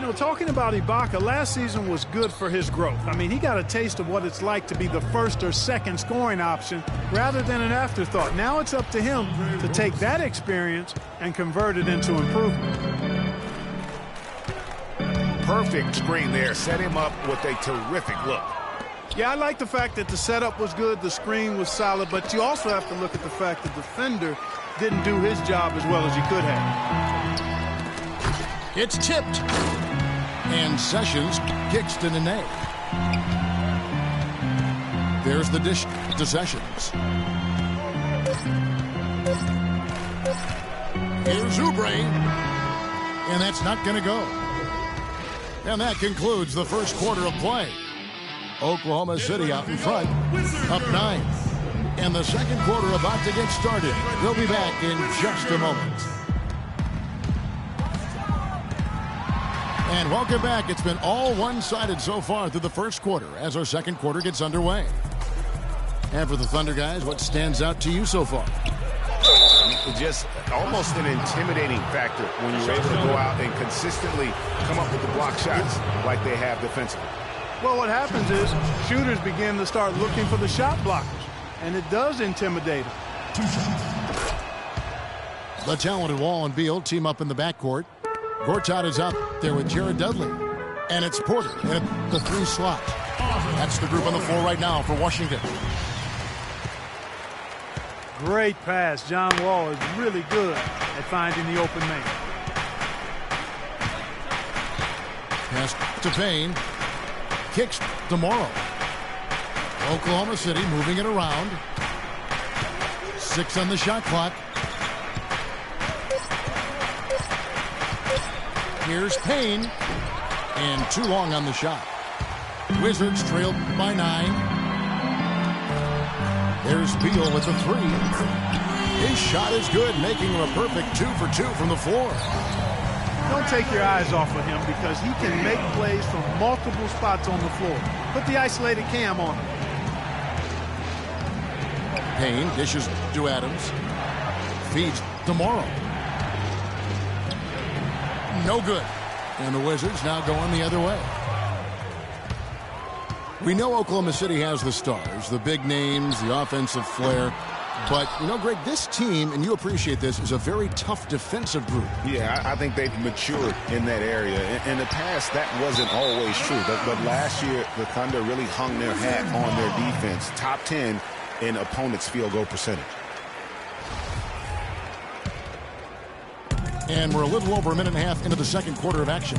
know, talking about Ibaka, last season was good for his growth. I mean, he got a taste of what it's like to be the first or second scoring option rather than an afterthought. Now it's up to him to take that experience and convert it into improvement. Perfect screen there. Set him up with a terrific look. Yeah, I like the fact that the setup was good, the screen was solid, but you also have to look at the fact the defender didn't do his job as well as he could have. It's tipped. And Sessions kicks to Nene. There's the dish to Sessions. Here's Oubre. And that's not going to go. And that concludes the first quarter of play. Oklahoma City out in front, up 9. And the second quarter about to get started. We'll be back in just a moment. And welcome back. It's been all one-sided so far through the first quarter as our second quarter gets underway. And for the Thunder guys, what stands out to you so far? Just almost an intimidating factor when you're able to go out and consistently come up with the block shots like they have defensively. Well, what happens is shooters begin to start looking for the shot blockers, and it does intimidate them. The talented Wall and Beal team up in the backcourt. Gortat is out there with Jared Dudley. And it's Porter in the 3 slot. That's the group on the floor right now for Washington. Great pass. John Wall is really good at finding the open man. Pass to Payne. Kicks to Morrow. Oklahoma City moving it around. 6 on the shot clock. Here's Payne. And too long on the shot. Wizards trailed by 9. There's Beal with the 3. His shot is good, making him a perfect 2 for 2 from the floor. Don't take your eyes off of him because he can make plays from multiple spots on the floor. Put the isolated cam on him. Payne dishes to Adams. Feeds to Morrow. No good. And the Wizards now going the other way. We know Oklahoma City has the stars, the big names, the offensive flair. But, you know, Greg, this team, and you appreciate this, is a very tough defensive group. Yeah, I think they've matured in that area. In the past, that wasn't always true. But last year, the Thunder really hung their hat on their defense. Top 10 in opponents' field goal percentage. And we're a little over a minute and a half into the second quarter of action.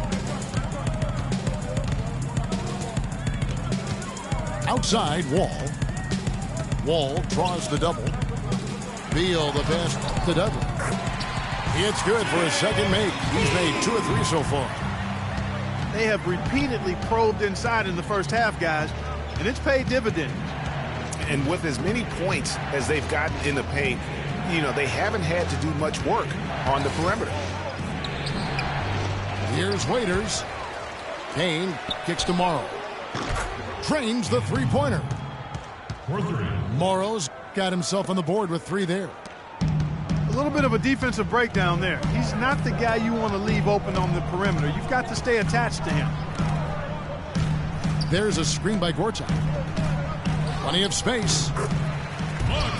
Outside, Wall. Wall draws the double. Beal the pass to Dudley. It's good for his second make. He's made 2 or 3 so far. They have repeatedly probed inside in the first half, guys, and it's paid dividends. And with as many points as they've gotten in the paint, you know, they haven't had to do much work on the perimeter. Here's Waiters. Payne kicks to Morrow. Trains the three-pointer. Morrow's got himself on the board with 3 there. A little bit of a defensive breakdown there. He's not the guy you want to leave open on the perimeter. You've got to stay attached to him. There's a screen by Gortat. Plenty of space.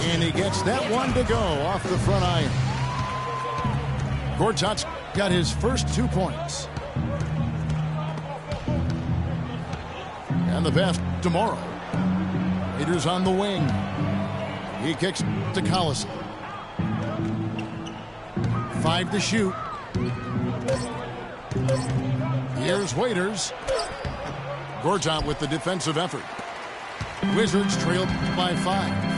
And he gets that one to go off the front iron. Gortat's got his first 2 points. And the pass to Morrow. Waiters on the wing. He kicks to Collison. 5 to shoot. Here's Waiters. Gortat with the defensive effort. Wizards trailed by 5.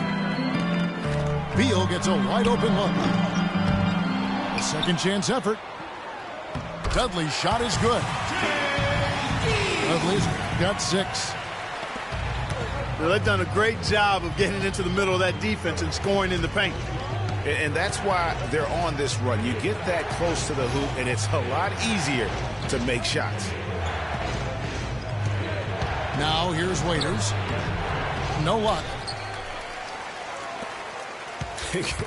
Beal gets a wide open look. A second chance effort. Dudley's shot is good. Dudley's got 6. Well, they've done a great job of getting into the middle of that defense and scoring in the paint. And that's why they're on this run. You get that close to the hoop, and it's a lot easier to make shots. Now here's Waiters. No luck.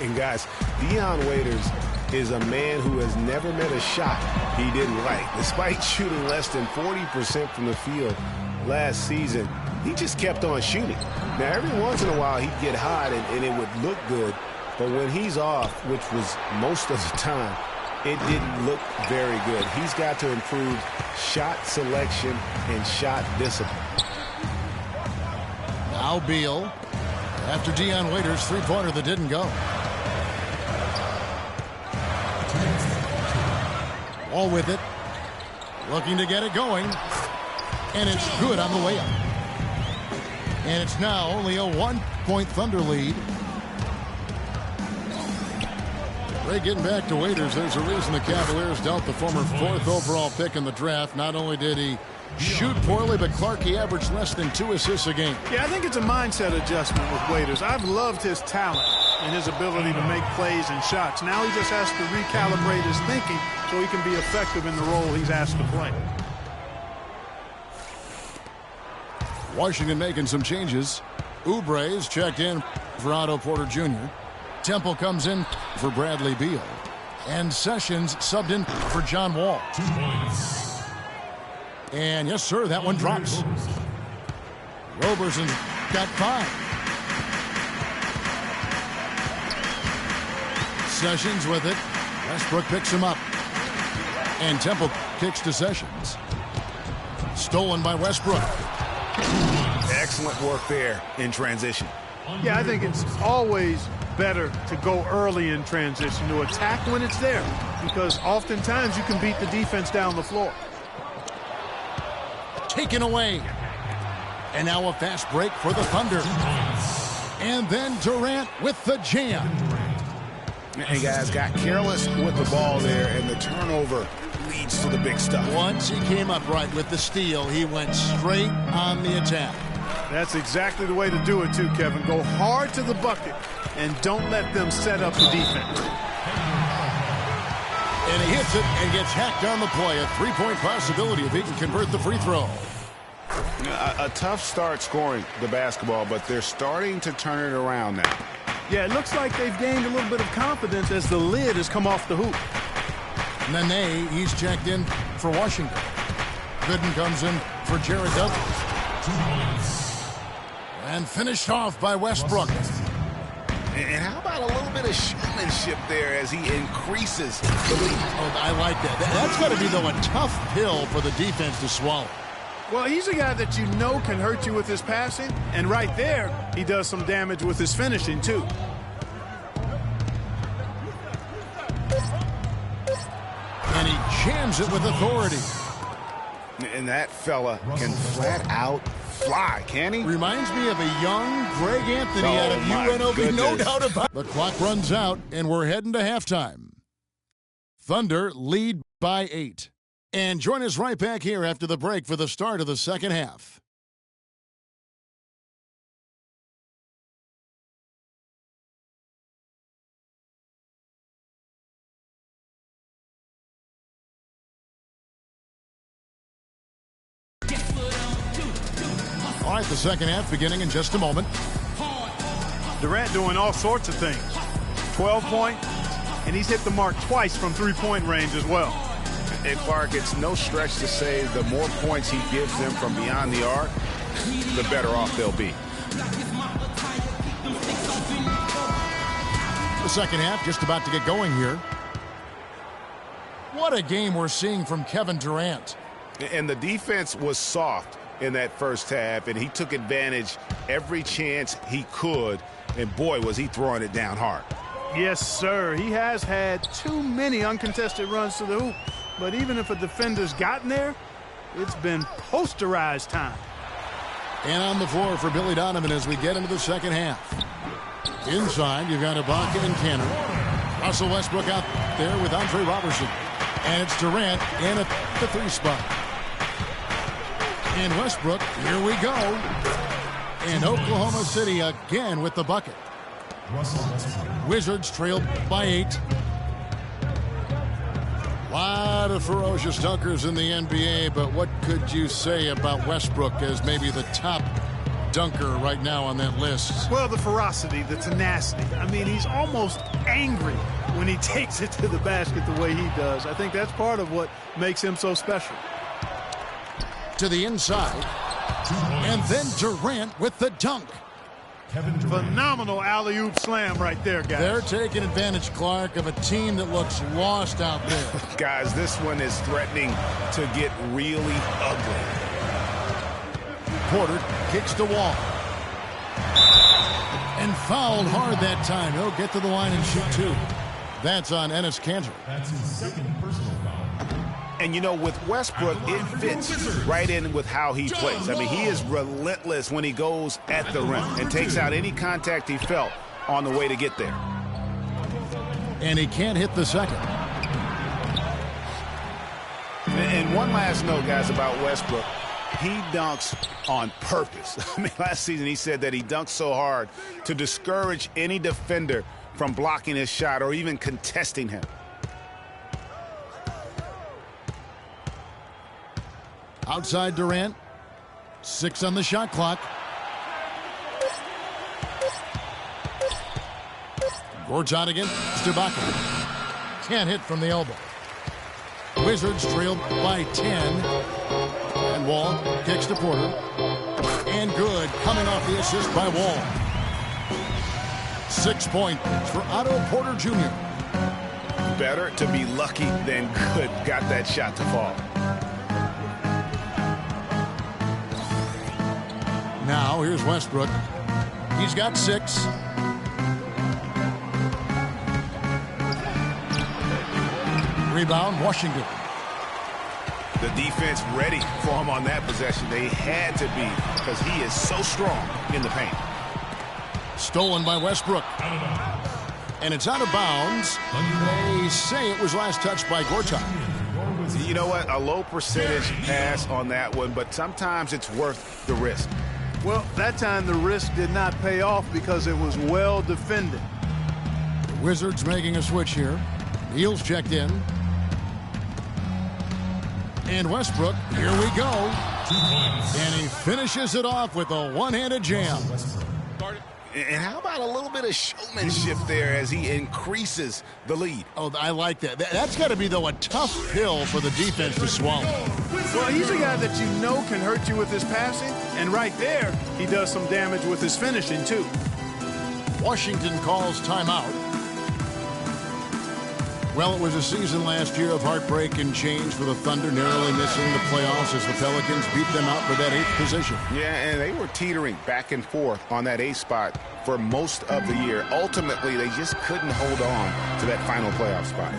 And guys, Dion Waiters is a man who has never met a shot he didn't like. Despite shooting less than 40% from the field last season, he just kept on shooting. Now, every once in a while, he'd get hot and it would look good. But when he's off, which was most of the time, it didn't look very good. He's got to improve shot selection and shot discipline. Now Beal, after Dion Waiters' three-pointer that didn't go. All with it, looking to get it going, and it's good on the way up. And it's now only a 1-point Thunder lead. Ray, getting back to Waiters, there's a reason the Cavaliers dealt the former 4th overall pick in the draft. Not only did he shoot poorly, but Clark, he averaged less than 2 assists a game. Yeah, I think it's a mindset adjustment with Waiters. I've loved his talent and his ability to make plays and shots. Now he just has to recalibrate his thinking so he can be effective in the role he's asked to play. Washington making some changes. Oubre's checked in for Otto Porter Jr. Temple comes in for Bradley Beal. And Sessions subbed in for John Wall. 2 points. And yes, sir, that one drops. Roberson got 5. Sessions with it. Westbrook picks him up. And Temple kicks to Sessions. Stolen by Westbrook. Excellent work there in transition. Yeah, I think it's always better to go early in transition, to attack when it's there, because oftentimes you can beat the defense down the floor. Taken away. And now a fast break for the Thunder. And then Durant with the jam. And guys got careless with the ball there, and the turnover leads to the big stuff. Once he came up right with the steal, he went straight on the attack. That's exactly the way to do it too, Kevin. Go hard to the bucket and don't let them set up the defense. And he hits it and gets hacked on the play. A 3-point possibility if he can convert the free throw. A tough start scoring the basketball, but they're starting to turn it around now. Yeah, it looks like they've gained a little bit of confidence as the lid has come off the hoop. Nene, he's checked in for Washington. Gooden comes in for Jared Dudley. 2 points. And finished off by Westbrook. And how about a little bit of showmanship there as he increases the lead? Oh, I like that. That's got to be, though, a tough pill for the defense to swallow. Well, he's a guy that you know can hurt you with his passing, and right there, he does some damage with his finishing, too. And he jams it with authority. And that fella can flat out fly, can he? Reminds me of a young Greg Anthony out of my UNLV, no goodness. doubt about it. The clock runs out, and we're heading to halftime. Thunder lead by 8. And join us right back here after the break for the start of the second half. All right, the second half beginning in just a moment. Durant doing all sorts of things. 12-point, and he's hit the mark twice from three-point range as well. And Clark, it's no stretch to say the more points he gives them from beyond the arc, the better off they'll be. The second half just about to get going here. What a game we're seeing from Kevin Durant. And the defense was soft in that first half, and he took advantage every chance he could, and boy, was he throwing it down hard. Yes, sir. He has had too many uncontested runs to the hoop. But even if a defender's gotten there, it's been posterized time. And on the floor for Billy Donovan as we get into the second half. Inside, you've got Ibaka and Canner. Russell Westbrook out there with Andre Robertson. And it's Durant in at the 3 spot. And Westbrook, here we go. And Oklahoma City again with the bucket. Wizards trailed by 8. A lot of ferocious dunkers in the NBA, but what could you say about Westbrook as maybe the top dunker right now on that list? Well, the ferocity, the tenacity. I mean, he's almost angry when he takes it to the basket the way he does. I think that's part of what makes him so special. To the inside. And then Durant with the dunk. Phenomenal alley-oop slam right there, guys. They're taking advantage, Clark, of a team that looks lost out there. Guys, this one is threatening to get really ugly. Porter kicks the wall. And fouled hard that time. He'll get to the line and shoot two. That's on Enes Kanter. That's his second personal foul. And, you know, with Westbrook, it fits right in with how he plays. I mean, he is relentless when he goes at the rim and takes out any contact he felt on the way to get there. And he can't hit the second. And one last note, guys, about Westbrook. He dunks on purpose. I mean, last season he said that he dunks so hard to discourage any defender from blocking his shot or even contesting him. Outside Durant. 6 on the shot clock. Gortat again. Stubaka. Can't hit from the elbow. Wizards trailed by 10. And Wall kicks to Porter. And good. Coming off the assist by Wall. 6 points for Otto Porter Jr. Better to be lucky than good. Got that shot to fall. Now, here's Westbrook. He's got 6. Rebound, Washington. The defense ready for him on that possession. They had to be because he is so strong in the paint. Stolen by Westbrook. And it's out of bounds. They say it was last touched by Gortat. You know what? A low percentage pass on that one, but sometimes it's worth the risk. Well, that time the risk did not pay off because it was well defended. The Wizards making a switch here. Neal's checked in. And Westbrook, here we go. And he finishes it off with a one-handed jam. And how about a little bit of showmanship there as he increases the lead? Oh, I like that. That's got to be, though, a tough pill for the defense to swallow. Well, he's a guy that you know can hurt you with his passing, and right there, he does some damage with his finishing, too. Washington calls timeout. Well, it was a season last year of heartbreak and change for the Thunder, narrowly missing the playoffs as the Pelicans beat them out for that 8th position. Yeah, and they were teetering back and forth on that 8th spot for most of the year. Ultimately, they just couldn't hold on to that final playoff spot.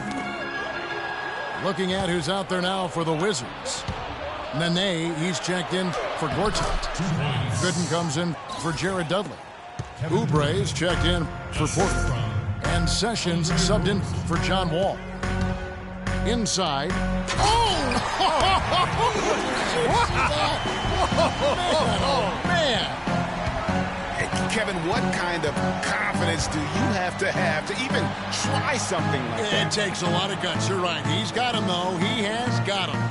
Looking at who's out there now for the Wizards. Nene, he's checked in for Gortat. Gooden comes in for Jared Dudley. Oubre's checked in for Porter. And Sessions subbed in for John Wall. Inside. Oh! Man. Kevin, what kind of confidence do you have to even try something like that? It takes a lot of guts. You're right. He's got him, though. He has got him.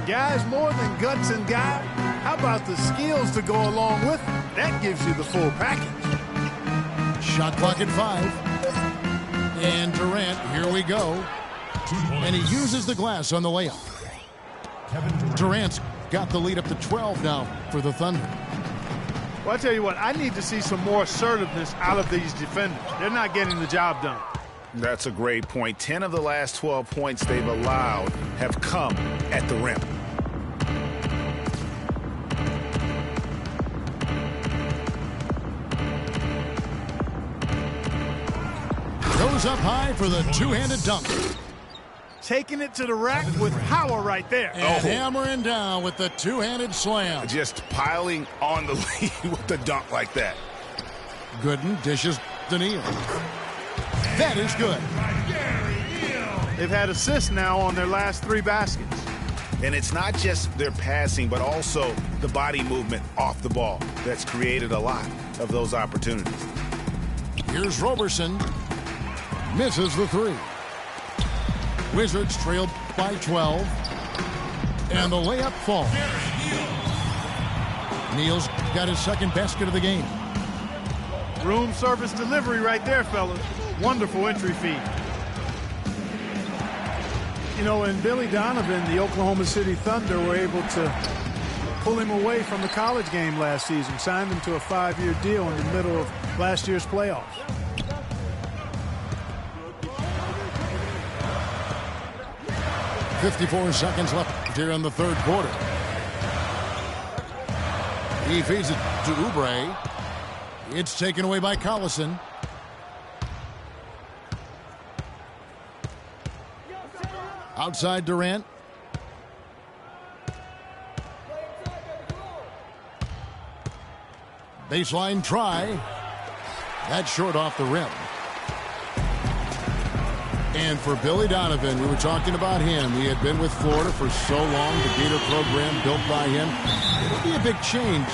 Guys, more than guts and guy, how about the skills to go along with it? That gives you the full package. Shot clock at 5. And Durant, here we go. And he uses the glass on the layup. Durant's got the lead up to 12 now for the Thunder. Well, I tell you what, I need to see some more assertiveness out of these defenders. They're not getting the job done. That's a great point. 10 of the last 12 points they've allowed have come at the rim. Goes up high for the two-handed dunk. Taking it to the rack with power right there. And hammering down with the two-handed slam. Just piling on the lead with the dunk like that. Gooden dishes to Neal. That is good. They've had assists now on their last 3 baskets. And it's not just their passing, but also the body movement off the ball that's created a lot of those opportunities. Here's Roberson. Misses the 3. Wizards trailed by 12. And the layup falls. Neal's got his second basket of the game. Room service delivery right there, fellas. Wonderful entry feed. You know, and Billy Donovan, the Oklahoma City Thunder, were able to pull him away from the college game last season, signed him to a 5-year deal in the middle of last year's playoffs. .54 seconds left here in the third quarter. He feeds it to Oubre. It's taken away by Collison. Outside Durant. Baseline try. That's short off the rim. And for Billy Donovan, we were talking about him. He had been with Florida for so long, the Gator program built by him. It'll be a big change.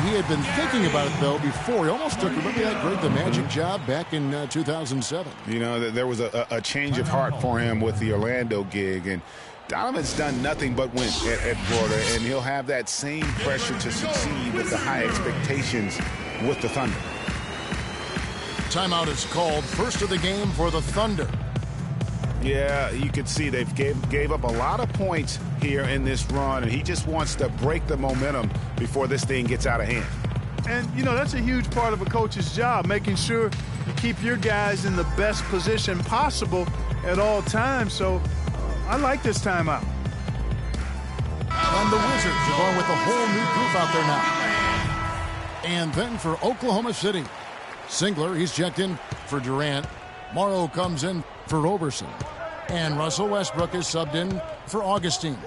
He had been thinking about it, though, before. He almost took, remember that Greg the Magic job back in 2007? You know, there was a change of heart for him with the Orlando gig, and Donovan's done nothing but win at Florida, and he'll have that same pressure to succeed with the high expectations with the Thunder. Timeout is called. First of the game for the Thunder. Yeah, you can see they've gave up a lot of points here in this run, and he just wants to break the momentum before this thing gets out of hand. And, you know, that's a huge part of a coach's job, making sure you keep your guys in the best position possible at all times. So I like this timeout. And the Wizards are going with a whole new group out there now. And then for Oklahoma City, Singler, he's checked in for Durant. Morrow comes in for Roberson. And Russell Westbrook is subbed in for Augustine.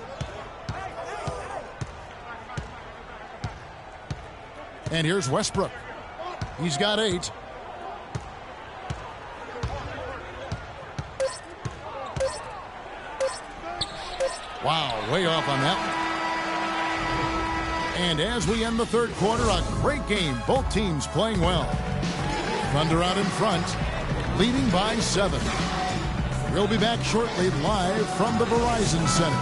And here's Westbrook. He's got 8. Wow, way off on that one. And as we end the third quarter, a great game. Both teams playing well. Thunder out in front, leading by 7. We'll be back shortly live from the Verizon Center.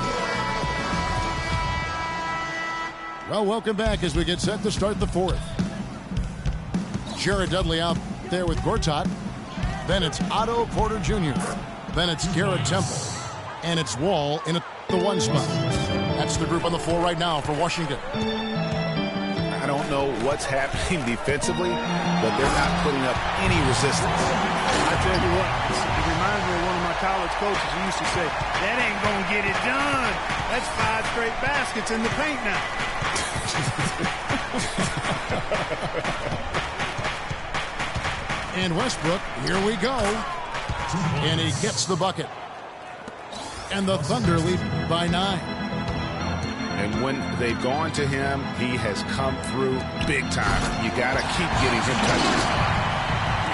Well, welcome back as we get set to start the fourth. Jared Dudley out there with Gortat. Then it's Otto Porter Jr. Then it's Garrett Temple. And it's Wall in the 1 spot. That's the group on the floor right now for Washington. I don't know what's happening defensively, but they're not putting up any resistance. I tell you what, it reminds me of one of my college coaches who used to say, that ain't going to get it done. That's 5 straight baskets in the paint now. And Westbrook, here we go. And he gets the bucket. And the Thunder lead by 9. And when they've gone to him, he has come through big time. You got to keep getting him touches.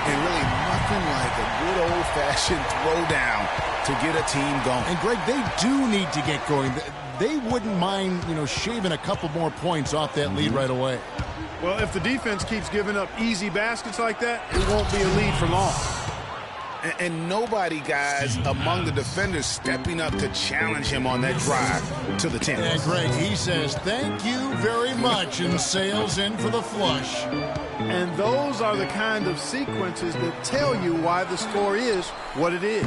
And really nothing like a good old-fashioned throwdown to get a team going. And, Greg, they do need to get going. They wouldn't mind, shaving a couple more points off that lead right away. Well, if the defense keeps giving up easy baskets like that, it won't be a lead for long. And nobody, guys, among the defenders stepping up to challenge him on that drive to the 10. And Greg, he says, thank you very much, and sails in for the flush. And those are the kind of sequences that tell you why the score is what it is.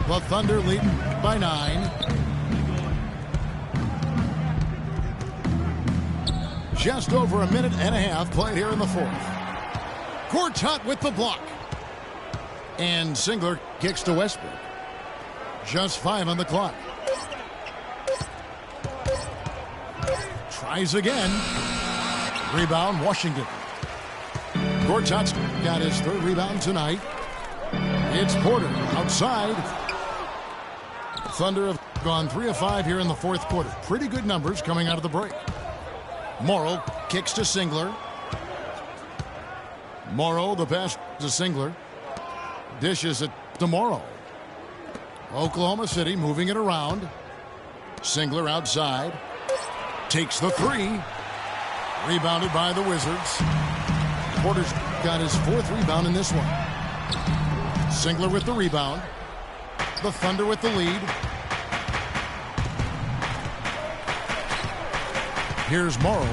The Thunder leading by 9. Just over a minute and a half played here in the fourth. Gortat with the block. And Singler kicks to Westbrook. Just 5 on the clock. Tries again. Rebound, Washington. Gortat's got his 3rd rebound tonight. It's Porter outside. Thunder have gone 3 of 5 here in the fourth quarter. Pretty good numbers coming out of the break. Morrow kicks to Singler. Morrow, the pass to Singler. Dishes it to Morrow. Oklahoma City moving it around. Singler outside. Takes the 3. Rebounded by the Wizards. Porter's got his 4th rebound in this one. Singler with the rebound. The Thunder with the lead. Here's Morrow.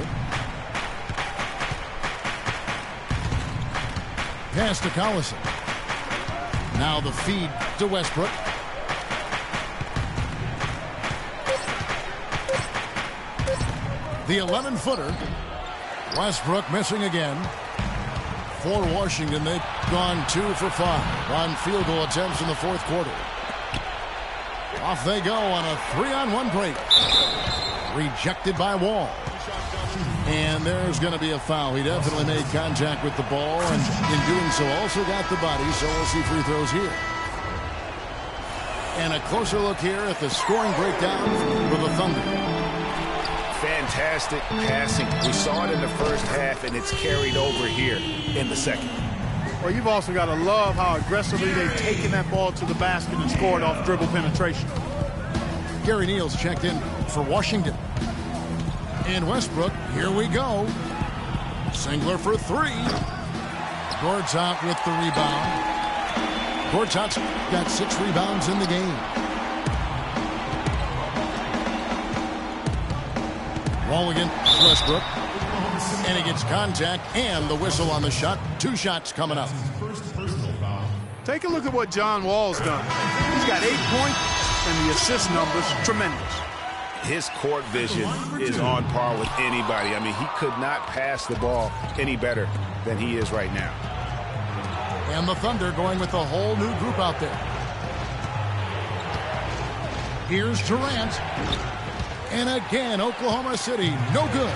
Pass to Collison. Now the feed to Westbrook. The 11-footer. Westbrook missing again. For Washington, they've gone 2 for 5 on field goal attempts in the fourth quarter. Off they go on a 3-on-1 break. Rejected by Wall. And there's going to be a foul. He definitely made contact with the ball, and in doing so also got the body, so we'll see free throws here. And a closer look here at the scoring breakdown for the Thunder. Fantastic passing. We saw it in the first half, and it's carried over here in the second. Well, you've also got to love how aggressively they've taken that ball to the basket and scored off dribble penetration. Gary Neal's checked in for Washington. And Westbrook, here we go. Singler for 3. Gortat with the rebound. Gortat's got 6 rebounds in the game. Wall against Westbrook. And he gets contact and the whistle on the shot. 2 shots coming up. Take a look at what John Wall's done. He's got 8 points, and the assist numbers tremendous. His court vision is on par with anybody. I mean, he could not pass the ball any better than he is right now. And the Thunder going with a whole new group out there. Here's Durant. And again, Oklahoma City, no good.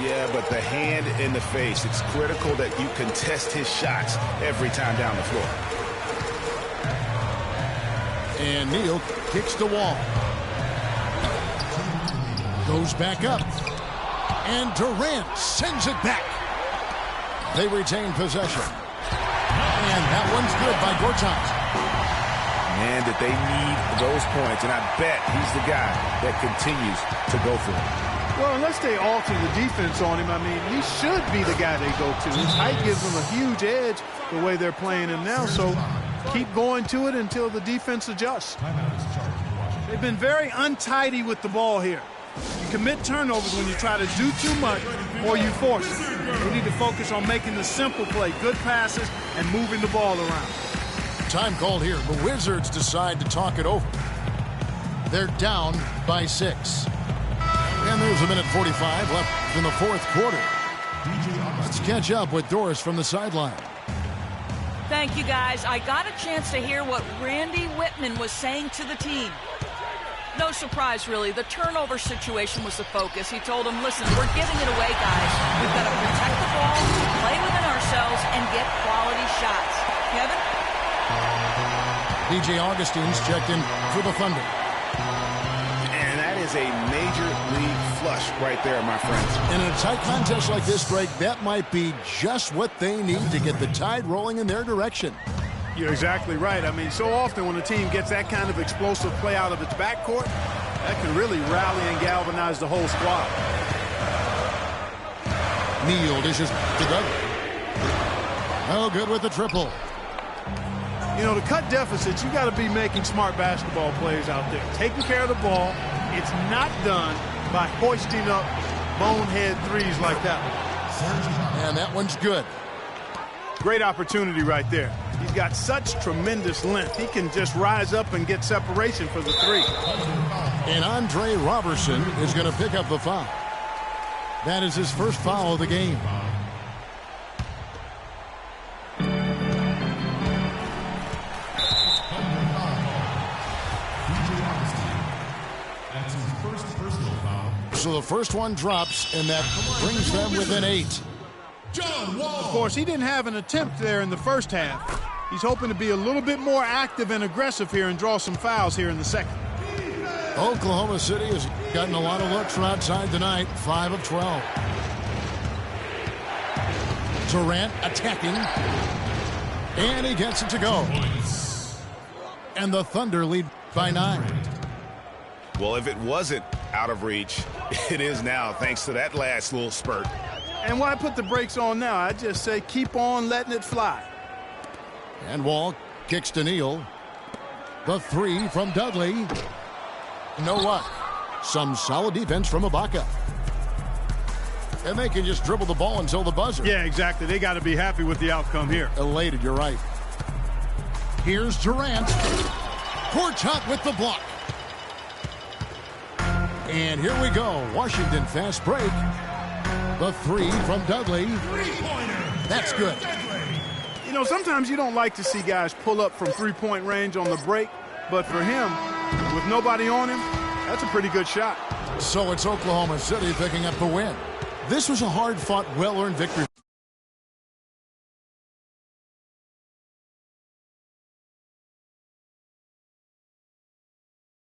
Yeah, but the hand in the face, it's critical that you contest his shots every time down the floor. And Neal kicks the Wall. Goes back up. And Durant sends it back. They retain possession. And that one's good by Gortat. Man, that they need those points, and I bet he's the guy that continues to go for it. Well, unless they alter the defense on him, I mean, he should be the guy they go to. His height gives him a huge edge the way they're playing him now, so keep going to it until the defense adjusts. They've been very untidy with the ball here. You commit turnovers when you try to do too much or you force it. They need to focus on making the simple play, good passes, and moving the ball around. Time called here. The Wizards decide to talk it over. They're down by 6. And there's a minute 45 left in the fourth quarter. Let's catch up with Doris from the sideline. Thank you, guys. I got a chance to hear what Randy Whitman was saying to the team. No surprise, really. The turnover situation was the focus. He told them, listen, we're giving it away, guys. We've got to protect the ball, play within ourselves, and get quality shots. Kevin? DJ Augustine's checked in for the Thunder. And that is a major league flush right there, my friends. And in a tight contest like this, Greg, that might be just what they need to get the tide rolling in their direction. You're exactly right. I mean, so often when a team gets that kind of explosive play out of its backcourt, that can really rally and galvanize the whole squad. Neal dishes to Douglas. No good with the triple. You know, to cut deficits, you got to be making smart basketball plays out there. Taking care of the ball. It's not done by hoisting up bonehead threes like that one. And that one's good. Great opportunity right there. He's got such tremendous length. He can just rise up and get separation for the 3. And Andre Robertson is going to pick up the foul. That is his first foul of the game. So the first one drops, and that brings them within 8. Of course, he didn't have an attempt there in the first half. He's hoping to be a little bit more active and aggressive here and draw some fouls here in the second. Oklahoma City has gotten a lot of looks from outside tonight, 5 of 12. Durant attacking, and he gets it to go. And the Thunder lead by 9. Well, if it wasn't out of reach, it is now, thanks to that last little spurt. And why put the brakes on now? I just say keep on letting it fly. And Wall kicks to Neal. The 3 from Dudley. No luck. Some solid defense from Ibaka. And they can just dribble the ball until the buzzer. Yeah, exactly. They got to be happy with the outcome here. Elated, you're right. Here's Durant. Gortat with the block. And here we go. Washington fast break. The three from Dudley. That's good. You know, sometimes you don't like to see guys pull up from three-point range on the break, but for him, with nobody on him, that's a pretty good shot. So it's Oklahoma City picking up the win. This was a hard-fought, well-earned victory.